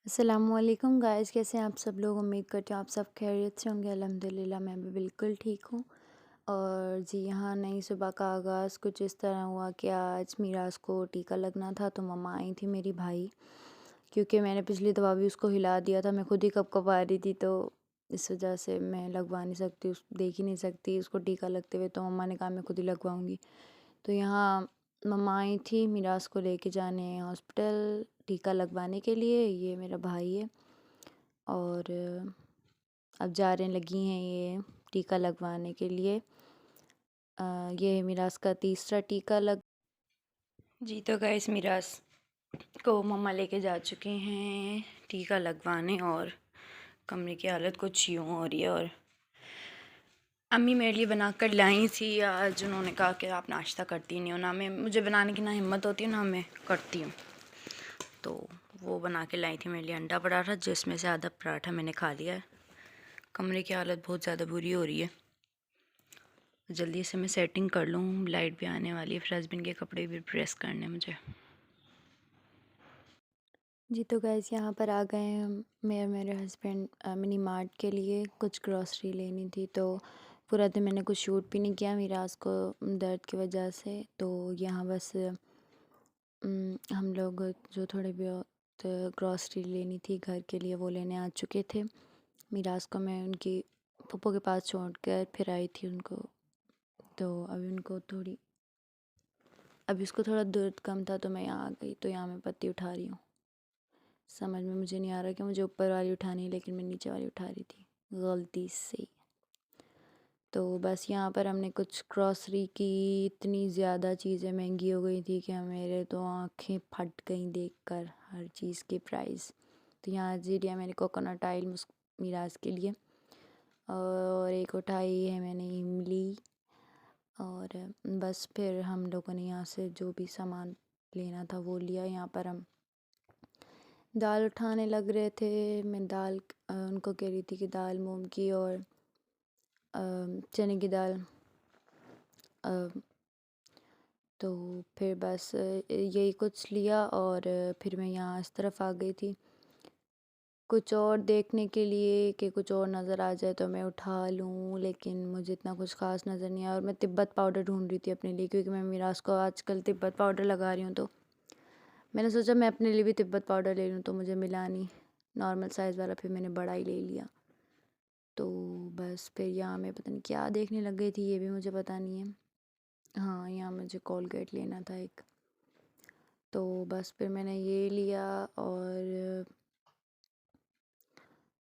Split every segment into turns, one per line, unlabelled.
अस्सलामुअलैकुम गाइस, कैसे हैं आप सब लोग। उम्मीद करती हूँ आप सब खैरियत से होंगे। अल्हम्दुलिल्लाह मैं भी बिल्कुल ठीक हूँ। और जी यहाँ नई सुबह का आगाज़ कुछ इस तरह हुआ कि आज मीराज को टीका लगना था, तो मम्मा आई थी मेरी भाई। क्योंकि मैंने पिछली दफ़ा भी उसको हिला दिया था, मैं खुद ही कँपकँपा रही थी, तो इस वजह से मैं लगवा नहीं सकती, उस देख ही नहीं सकती उसको टीका लगते हुए, तो मम्मा ने कहा मैं खुद ही लगवाऊँगी। तो यहाँ मम्मा आई थी मीराज को लेके जाने हॉस्पिटल टीका लगवाने के लिए। ये मेरा भाई है और अब जा रहे लगी हैं ये टीका लगवाने के लिए। ये है मीराज का तीसरा टीका लग जी। तो गाइस मीराज को मम्मा लेके जा चुके हैं टीका लगवाने और कमरे की हालत कुछ यूँ हो रही है। और अम्मी मेरे लिए बना कर लाई थी आज। उन्होंने कहा कि आप नाश्ता करती नहीं हो, ना मैं मुझे बनाने की ना हिम्मत होती है ना मैं करती हूँ। तो वो बना के लाई थी मेरे लिए अंडा पराठा, जिसमें से आधा पराठा मैंने खा लिया है। कमरे की हालत बहुत ज़्यादा बुरी हो रही है, जल्दी से मैं सेटिंग कर लूँ, लाइट भी आने वाली है, फिर हस्बैंड के कपड़े भी प्रेस करने मुझे। जी तो गैस यहाँ पर आ गए हम, मैं और मेरे हस्बैंड मिनी मार्ट के लिए कुछ ग्रॉसरी लेनी थी। तो पूरा दिन मैंने कुछ शूट भी नहीं किया मीराज को दर्द की वजह से। तो यहाँ बस हम लोग जो थोड़े बहुत ग्रॉसरी लेनी थी घर के लिए वो लेने आ चुके थे। मीराज को मैं उनकी पप्पो के पास छोड़ कर फिर आई थी उनको। तो अभी उसको थोड़ा दर्द कम था, तो मैं यहाँ आ गई। तो यहाँ मैं पत्ती उठा रही हूँ। समझ में मुझे नहीं आ रहा कि मुझे ऊपर वाली उठानी है, लेकिन मैं नीचे वाली उठा रही थी गलती से। तो बस यहाँ पर हमने कुछ ग्रॉसरी की, इतनी ज़्यादा चीज़ें महंगी हो गई थी कि मेरे तो आंखें फट गई देखकर हर चीज़ की प्राइस। तो यहाँ जी लिया मैंने कोकोनट ऑयल मिराज के लिए, और एक उठाई है मैंने इमली। और बस फिर हम लोगों ने यहाँ से जो भी सामान लेना था वो लिया। यहाँ पर हम दाल उठाने लग रहे थे। मैं दाल उनको कह रही थी कि दाल मूंग की और चने की दाल। अ, तो फिर बस यही कुछ लिया और फिर मैं यहाँ इस तरफ आ गई थी कुछ और देखने के लिए कि कुछ और नज़र आ जाए तो मैं उठा लूँ, लेकिन मुझे इतना कुछ ख़ास नज़र नहीं आया। और मैं तिब्बत पाउडर ढूंढ रही थी अपने लिए, क्योंकि मैं मीराज को आजकल तिब्बत पाउडर लगा रही हूँ। तो मैंने सोचा मैं अपने लिए भी तिब्बत पाउडर ले लूँ, तो मुझे मिला नहीं नॉर्मल साइज़ वाला, फिर मैंने बड़ा ही ले लिया। तो बस फिर यहाँ मैं पता नहीं क्या देखने लग गई थी, ये भी मुझे पता नहीं है। हाँ, यहाँ मुझे कोलगेट लेना था एक। तो बस फिर मैंने ये लिया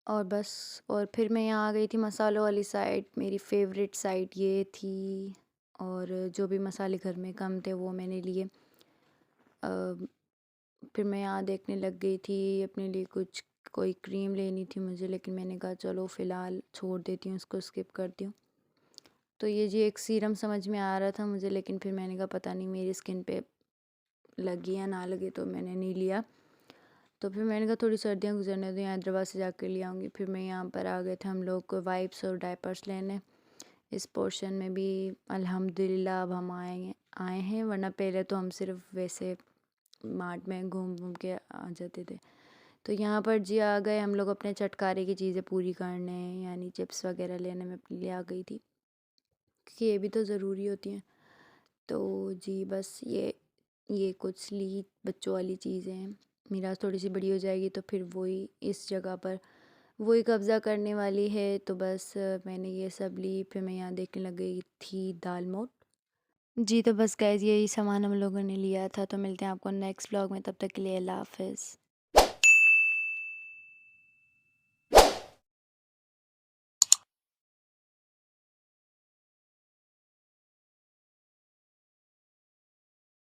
और बस। और फिर मैं यहाँ आ गई थी मसालों वाली साइड, मेरी फेवरेट साइड ये थी। और जो भी मसाले घर में कम थे वो मैंने लिए। फिर मैं यहाँ देखने लग गई थी अपने लिए कुछ, कोई क्रीम लेनी थी मुझे, लेकिन मैंने कहा चलो फ़िलहाल छोड़ देती हूँ, उसको स्किप करती हूँ। तो ये जी एक सीरम समझ में आ रहा था मुझे, लेकिन फिर मैंने कहा पता नहीं मेरी स्किन पे लगी या ना लगी, तो मैंने नहीं लिया। तो फिर मैंने कहा थोड़ी सर्दियाँ गुजरने दो, यहाँ हैदराबाद से जाकर ले आऊँगी। फिर मैं यहाँ पर आ गए थे हम लोग को वाइप्स और डायपर्स लेने। इस पोर्शन में भी अल्हम्दुलिल्लाह अब हम आए आए हैं, वरना पहले तो हम सिर्फ वैसे मार्ट में घूम घूम के आ जाते थे। तो यहाँ पर जी आ गए हम लोग अपने चटकारे की चीज़ें पूरी करने, यानी चिप्स वगैरह लेने में अपने लिए आ गई थी, क्योंकि ये भी तो ज़रूरी होती हैं। तो जी बस ये कुछ ली बच्चों वाली चीज़ें हैं। मीराज थोड़ी सी बड़ी हो जाएगी तो फिर वही इस जगह पर वही कब्ज़ा करने वाली है। तो बस मैंने ये सब ली। फिर मैं यहाँ देखने लग गई थी दाल मोठ। जी तो बस गाइज़ यही सामान हम लोगों ने लिया था। तो मिलते हैं आपको नेक्स्ट व्लॉग में, तब तक के लिए अल्लाह हाफ़िज़।